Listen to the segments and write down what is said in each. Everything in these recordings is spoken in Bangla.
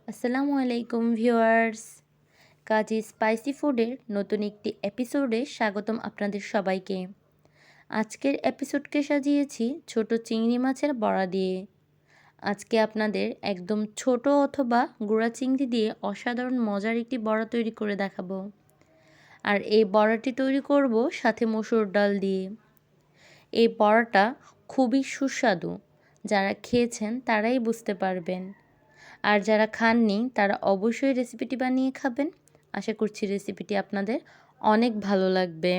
আসসালামু আলাইকুম ভিউয়ার্স। কাজী স্পাইসি ফুডের নতুন একটি এপিসোডে স্বাগতম আপনাদের সবাইকে। আজকের এপিসোডকে সাজিয়েছি ছোট চিংড়ি মাছের বড়া দিয়ে। আজকে আপনাদের একদম ছোট অথবা গুঁড়া চিংড়ি দিয়ে অসাধারণ মজার একটি বড়া তৈরি করে দেখাবো। আর এই বড়াটি তৈরি করব সাথে মসুর ডাল দিয়ে। এই বড়াটা খুবই সুস্বাদু, যারা খেয়েছেন তারাই বুঝতে পারবেন। আর যারা খাননি তারা অবশ্যই রেসিপিটি বানিয়ে খাবেন। আশা করছি রেসিপিটি আপনাদের অনেক ভালো লাগবে।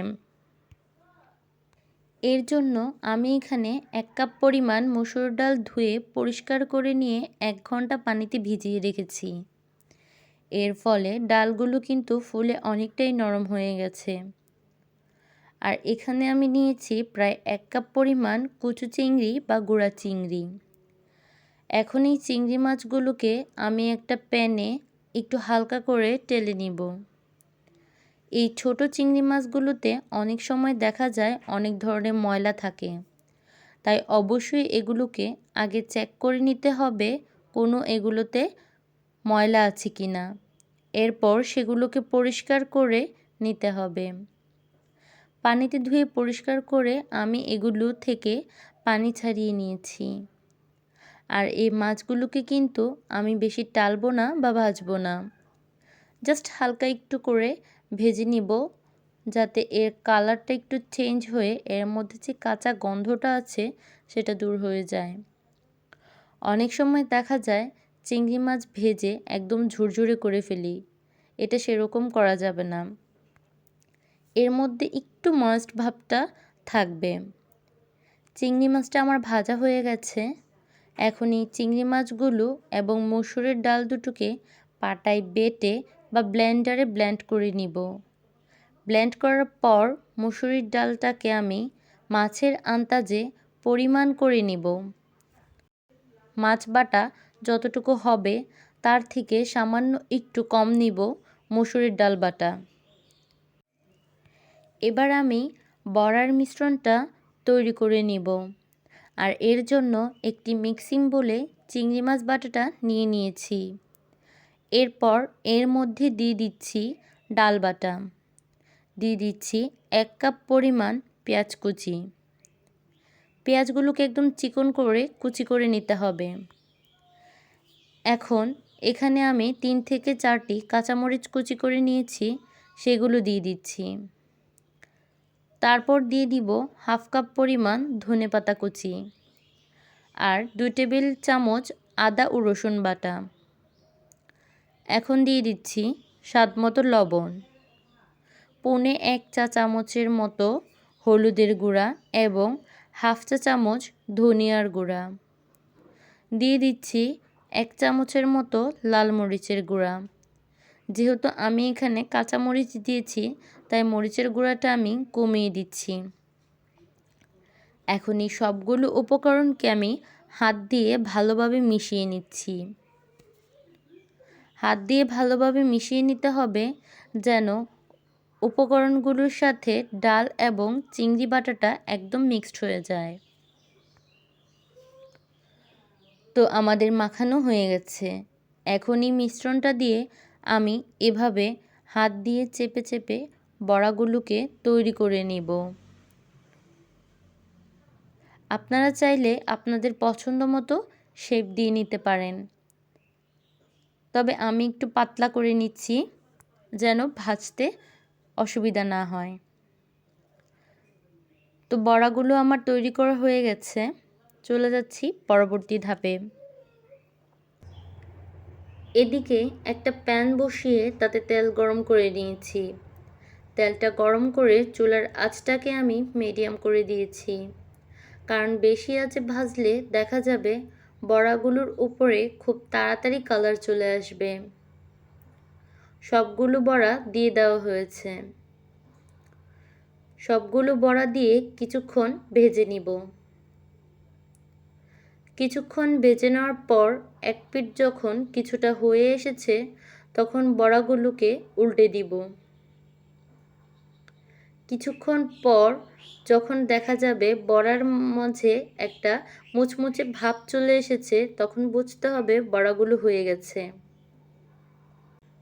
এর জন্য আমি এখানে 1 কাপ পরিমাণ মসুর ডাল ধুয়ে পরিষ্কার করে নিয়ে 1 ঘন্টা পানিতে ভিজিয়ে রেখেছি। এর ফলে ডালগুলো কিন্তু ফুলে অনেকটাই নরম হয়ে গেছে। আর এখানে আমি নিয়েছি প্রায় 1 কাপ পরিমাণ কুচো চিংড়ি বা গুঁড়া চিংড়ি। এখন এই চিংড়ি মাছগুলোকে আমি একটা প্যানে একটু হালকা করে টেলে নিব। এই ছোট চিংড়ি মাছগুলোতে অনেক সময় দেখা যায় অনেক ধরনের ময়লা থাকে, তাই অবশ্যই এগুলোকে আগে চেক করে নিতে হবে কোনো এগুলোতে ময়লা আছে কি না। এরপর সেগুলোকে পরিষ্কার করে নিতে হবে। পানিতে ধুয়ে পরিষ্কার করে আমি এগুলো থেকে পানি ছাড়িয়ে নিয়েছি। আর এই মাছগুলোকে কিন্তু আমি বেশি টালবো না বা ভাজবো না, জাস্ট হালকা একটু করে ভেজে নিব, যাতে এর কালারটা একটু চেঞ্জ হয়ে এর মধ্যে যে কাঁচা গন্ধটা আছে সেটা দূর হয়ে যায়। অনেক সময় দেখা যায় চিংড়ি মাছ ভেজে একদম ঝুরঝুরে করে ফেলি, এটা সেরকম করা যাবে না। এর মধ্যে একটু ময়েস্ট ভাবটা থাকবে। চিংড়ি মাছটা আমার ভাজা হয়ে গেছে। এখন এই চিংড়ি মাছগুলো এবং মসুরের ডাল দুটোকে পাটায় বেটে বা ব্লেন্ডারে ব্লেন্ড করে নিব। ব্লেন্ড করার পর মসুরির ডালটাকে আমি মাছের আন্দাজে পরিমাণ করে নিব। মাছ বাটা যতটুকু হবে তার থেকে সামান্য একটু কম নিব মসুরির ডাল বাটা। এবার আমি বড়ার মিশ্রণটা তৈরি করে নিব। আর এর জন্য একটি মিক্সিং বোলে চিংড়ি মাছ বাটাটা নিয়ে নিয়েছি। এরপর এর মধ্যে দিয়ে দিচ্ছি ডাল বাটা, দিয়ে দিচ্ছি 1 কাপ পরিমাণ পেঁয়াজ কুচি। পেঁয়াজগুলোকে একদম চিকন করে কুচি করে নিতে হবে। এখন এখানে আমি 3 থেকে 4টি কাঁচামরিচ কুচি করে নিয়েছি, সেগুলো দিয়ে দিচ্ছি। তারপর দিয়ে দিব 1/2 কাপ পরিমাণ ধনেপাতা কুচি আর 2 টেবিল চামচ আদা ও রসুন বাটা। এখন দিয়ে দিচ্ছি স্বাদমতো লবণ, 1/4 চা চামচের মতো হলুদের গুঁড়া এবং 1/2 চা চামচ ধনিয়ার গুঁড়া। দিয়ে দিচ্ছি 1 চামচের মতো লাল মরিচের গুঁড়া। যেহেতু আমি এখানে কাঁচা মরিচ দিয়েছি তাই মরিচের গুঁড়াটা আমি কমিয়ে দিচ্ছি। এখন এই সবগুলো উপকরণকে আমি হাত দিয়ে ভালোভাবে মিশিয়ে নিচ্ছি। হাত দিয়ে ভালোভাবে মিশিয়ে নিতে হবে যেন উপকরণগুলোর সাথে ডাল এবং চিংড়ি বাটাটা একদম মিক্সড হয়ে যায়। তো আমাদের মাখানো হয়ে গেছে। এখন এই মিশ্রণটা দিয়ে আমি এভাবে হাত দিয়ে চেপে চেপে বড়াগুলোকে তৈরি করে নিব। আপনারা চাইলে আপনাদের পছন্দ মতো শেপ দিয়ে নিতে পারেন, তবে আমি একটু পাতলা করে নিচ্ছি যেন ভাজতে অসুবিধা না হয়। তো বড়াগুলো আমার তৈরি করা হয়ে গেছে। চলে যাচ্ছি পরবর্তী ধাপে। এদিকে একটা প্যান বসিয়ে তাতে তেল গরম করে নিয়েছি। তেলটা গরম করে চুলার আঁচটাকে আমি মিডিয়াম করে দিয়েছি, কারণ বেশি আঁচে ভাজলে দেখা যাবে বড়াগুলোর উপরে খুব তাড়াতাড়ি কালার চলে আসবে। সবগুলো বড়া দিয়ে দেওয়া হয়েছে। সবগুলো বড়া দিয়ে কিছুক্ষণ ভেজে নিব। কিছুক্ষণ ভেজে নেওয়ার পর এক পিঠ যখন কিছুটা হয়ে এসেছে তখন বড়াগুলোকে উল্টে দিব। কিছুক্ষণ পর যখন দেখা যাবে বড়ার মাঝে একটা মুচমুচে ভাব চলে এসেছে তখন বুঝতে হবে বড়াগুলো হয়ে গেছে।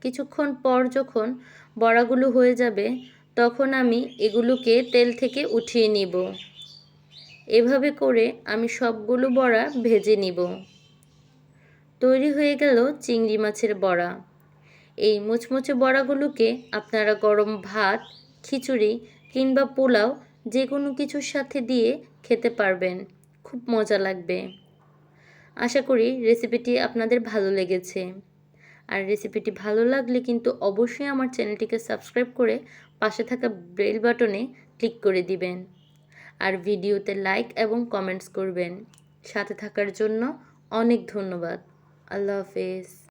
কিছুক্ষণ পর যখন বড়াগুলো হয়ে যাবে তখন আমি এগুলোকে তেল থেকে উঠিয়ে নিব। এভাবে করে আমি সবগুলো বড়া ভেজে নিব। তৈরি হয়ে গেল চিংড়ি মাছের বড়া। এই মুচমুচে বড়াগুলোকে আপনারা গরম ভাত, খিচুড়ি কিংবা পোলাও যে কোনো কিছুর সাথে দিয়ে খেতে পারবেন। খুব মজা লাগবে। আশা করি রেসিপিটি আপনাদের ভালো লেগেছে। আর রেসিপিটি ভালো লাগলে কিন্তু অবশ্যই আমার চ্যানেলটিকে সাবস্ক্রাইব করে পাশে থাকা বেল বাটনে ক্লিক করে দিবেন। আর ভিডিওতে লাইক এবং কমেন্টস করবেন। সাথে থাকার জন্য অনেক ধন্যবাদ। আল্লাহ হাফেজ।